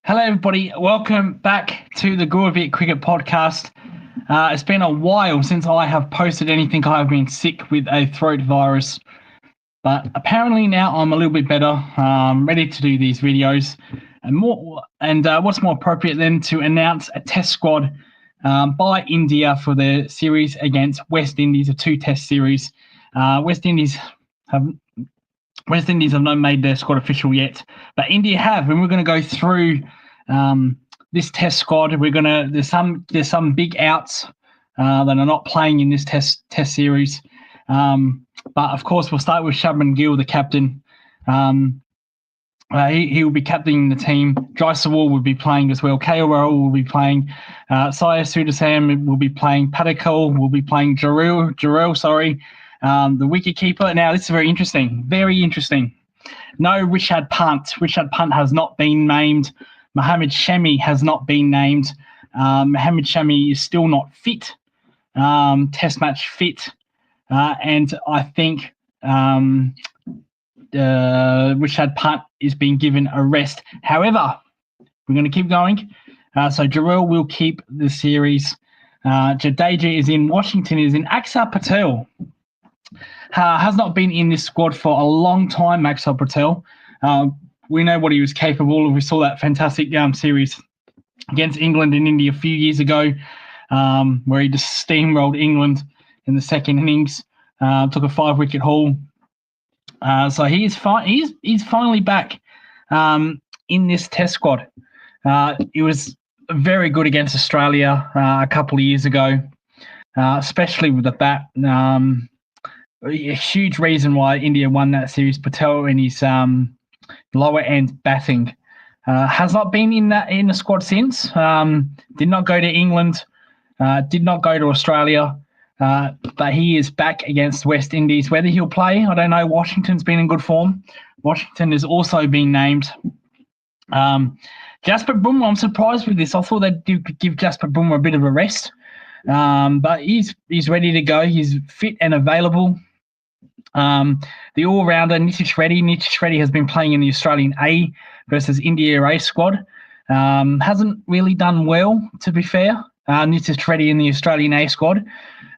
Hello, everybody. Welcome back to the Goravit Cricket Podcast. It's been a while since I have posted anything. I have been sick with a throat virus, but apparently now I'm a little bit better, ready to do these videos. And what's more appropriate than to announce a test squad by India for the series against West Indies, a two-test series. West Indies have not made their squad official yet, but India have, and we're going to go through this test squad. There's some big outs that are not playing in this test series, but of course we'll start with Shubman Gill, the captain. He will be captaining the team. Jaiswal will be playing as well. KL Rahul will be playing. Syed Sudasam will be playing. Padikkal will be playing. Jarrell, the wicketkeeper. Now, this is very interesting. Very interesting. No Rishabh Pant. Rishabh Pant has not been named. Mohammad Shami has not been named. Mohammad Shami is still not fit, test match fit. And I think Rishabh Pant is being given a rest. However, we're going to keep going. So Jarrell will keep the series. Jadeja is in. Washington is in. Axar Patel has not been in this squad for a long time, Axar Patel. We know what he was capable of. We saw that fantastic series against England and India a few years ago, where he just steamrolled England in the second innings, took a 5-wicket haul. So he's finally back in this test squad. He was very good against Australia a couple of years ago, especially with the bat. A huge reason why India won that series. Patel and his lower end batting has not been in the squad since. Did not go to England, did not go to Australia, but he is back against West Indies. Whether he'll play, I don't know. Washington's been in good form. Washington is also being named. Jasprit Bumrah, I'm surprised with this. I thought they'd give Jasprit Bumrah a bit of a rest, but he's ready to go. He's fit and available. The all-rounder Nitish Reddy. Nitish Reddy has been playing in the Australian A versus India A squad. Hasn't really done well, to be fair. Nitish Reddy in the Australian A squad.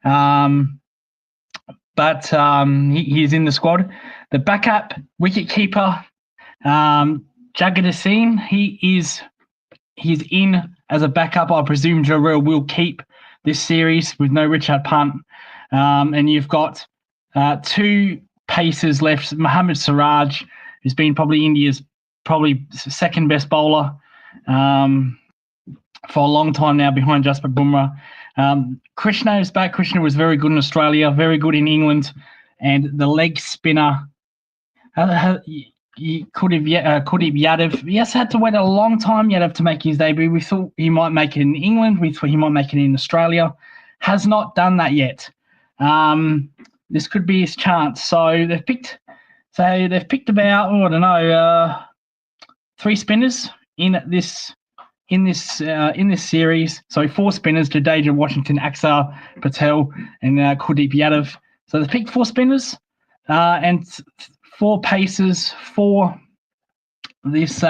But he's in the squad. The backup wicketkeeper, Jagadish Singh, he's in as a backup. I presume Jarrell will keep this series with no Rishabh Pant. And you've got two pacers left. Mohammad Siraj, who's been probably India's second best bowler for a long time now, behind Jasprit Bumrah. Krishna is back. Krishna was very good in Australia, very good in England, and the leg spinner Kuldeep Yadav. He has had to wait a long time, Yadav, to make his debut. We thought he might make it in England. We thought he might make it in Australia. Has not done that yet. This could be his chance. So they've picked about 3 spinners in this series. So 4 spinners: Jadeja, Washington, Axar Patel, and Kuldeep Yadav. So they've picked 4 spinners and 4 pacers for this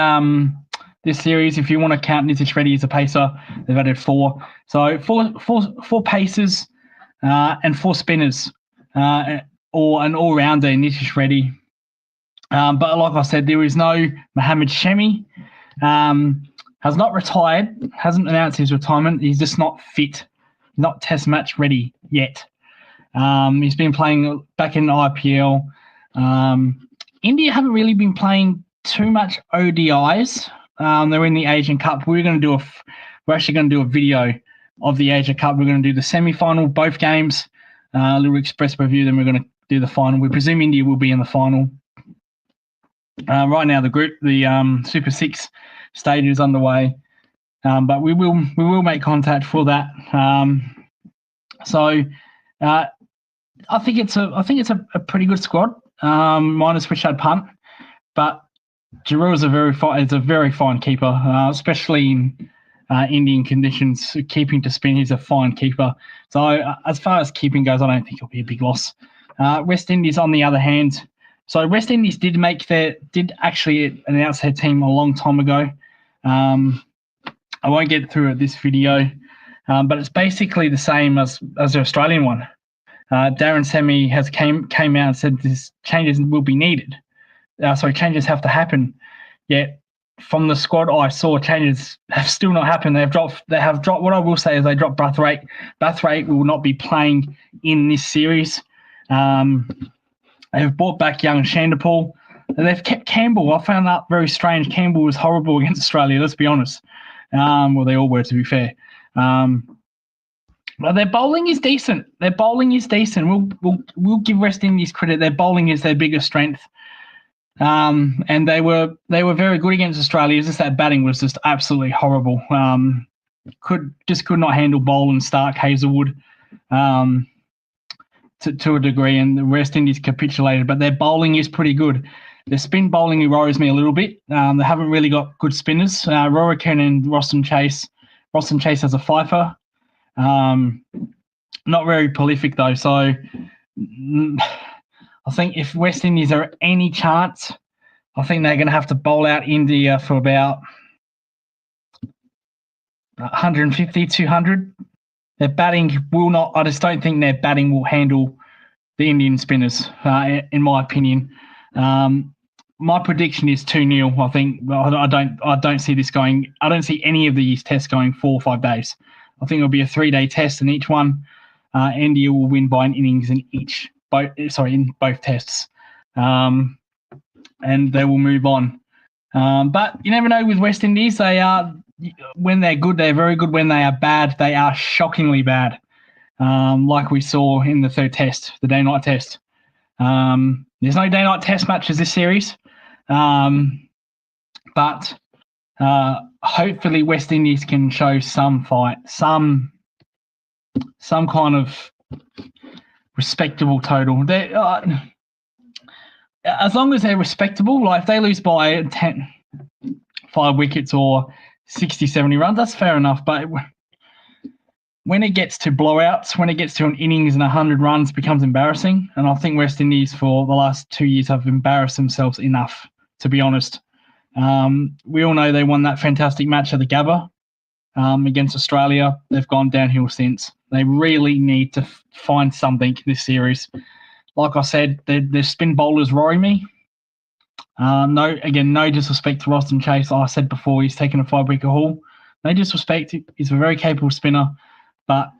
series. If you want to count Nitish Reddy as a pacer, they've added 4. So four pacers and 4 spinners, or an all-rounder, Nitish Reddy. But like I said, there is no Mohammad Shami. Has not retired, hasn't announced his retirement. He's just not fit, not test match ready yet. He's been playing back in the IPL. India haven't really been playing too much ODIs. They're in the Asian Cup. We're actually going to do a video of the Asia Cup. We're going to do the semi-final, both games, a little express review. Then we're going to do the final. We presume India will be in the final. Right now, the Super 6 stage is underway, but we will make contact for that. So I think it's a pretty good squad, minus Rishabh Pant, but Jarrell is a very fine keeper, especially in Indian conditions. Keeping to spin, he's a fine keeper. So as far as keeping goes, I don't think it'll be a big loss. West Indies, on the other hand, so West Indies did actually announce their team a long time ago. I won't get through it this video, but it's basically the same as the Australian one. Darren Sammy has came out and said this changes will be needed. Changes have to happen. Yet from the squad I saw, changes have still not happened. They have dropped. What I will say is they dropped Brathwaite. Brathwaite will not be playing in this series. They've brought back young Shandapal. They've kept Campbell. I found that very strange. Campbell was horrible against Australia, let's be honest. Well, they all were, to be fair. But their bowling is decent. We'll give West Indies credit. Their bowling is their biggest strength. And they were very good against Australia. It's just that batting was just absolutely horrible. Could not handle Boland, Stark, Hazelwood to a degree, and the West Indies capitulated. But their bowling is pretty good. Their spin bowling worries me a little bit. They haven't really got good spinners. Rorican and Roston Chase. Roston Chase has a fifer. Not very prolific though. So I think if West Indies are any chance, I think they're going to have to bowl out India for about 150, 200. Their batting will not. I just don't think their batting will handle the Indian spinners, in my opinion. My prediction is 2-0. I think I don't see this going. I don't see any of these tests going 4 or 5 days. I think it'll be a 3-day test, and each one, India will win by an innings in both tests, and they will move on. But you never know with West Indies. They are, when they're good, they're very good. When they are bad, they are shockingly bad. Like we saw in the third test, the day-night test. There's no day-night test matches this series, but hopefully West Indies can show some fight, some kind of respectable total. As long as they're respectable, like if they lose by 5 wickets or 60, 70 runs, that's fair enough. But when it gets to blowouts, when it gets to an innings and 100 runs, it becomes embarrassing. And I think West Indies for the last 2 years have embarrassed themselves enough, to be honest. We all know they won that fantastic match at the Gabba against Australia. They've gone downhill since. They really need to find something this series. Like I said, their spin bowlers worry me. No disrespect to Roston Chase. I said before, he's taken a 5-wicket haul. No disrespect. He's a very capable spinner. But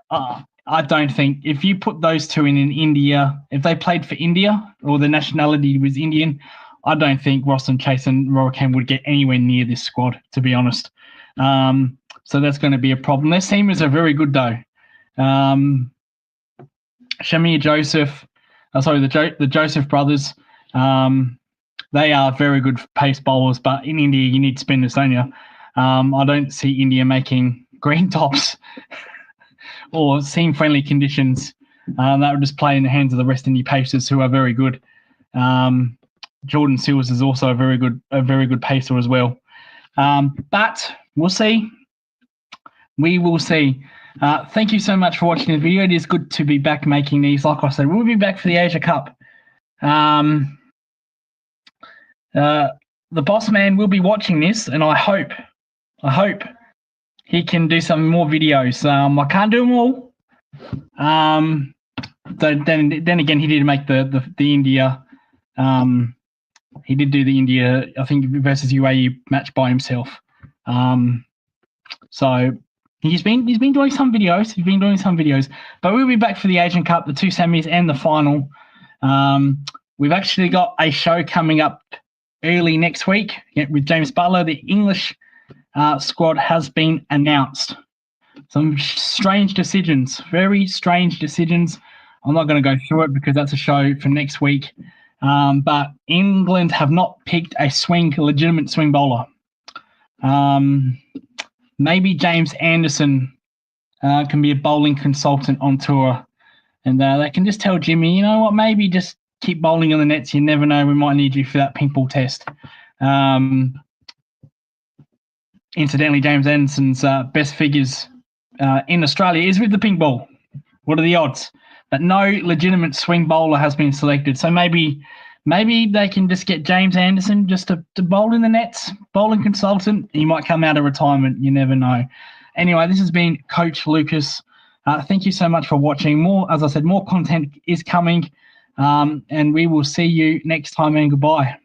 I don't think if you put those two in India, if they played for India or the nationality was Indian, I don't think Roston Chase and Rorican would get anywhere near this squad, to be honest. So that's going to be a problem. Their seamers are very good, though. Shamir Joseph, the Joseph brothers, they are very good pace bowlers, but in India you need spinners, don't you? I don't see India making green tops or seam-friendly conditions. That would just play in the hands of the West Indies pacers, who are very good. Jordan Seals is also a very good pacer as well. But we'll see. We will see. Thank you so much for watching the video. It is good to be back making these. Like I said, we'll be back for the Asia Cup. The boss man will be watching this, and I hope he can do some more videos. I can't do them all. Then again, he did make the India. He did do the India, I think, versus UAE match by himself. So he's been doing some videos. But we'll be back for the Asian Cup, the 2 semis, and the final. We've actually got a show coming up early next week with James Butler. The English squad has been announced. Some strange decisions, very strange decisions. I'm not going to go through it because that's a show for next week. But England have not picked a legitimate swing bowler. Maybe James Anderson can be a bowling consultant on tour. And they can just tell Jimmy, you know what, maybe just keep bowling on the nets. You never know, we might need you for that pink ball test. Incidentally, James Anderson's best figures in Australia is with the pink ball. What are the odds? But no legitimate swing bowler has been selected. So maybe Maybe they can just get James Anderson just to bowl in the nets, bowling consultant. He might come out of retirement. You never know. Anyway, this has been Coach Lucas. Thank you so much for watching. As I said, more content is coming. And we will see you next time, and goodbye.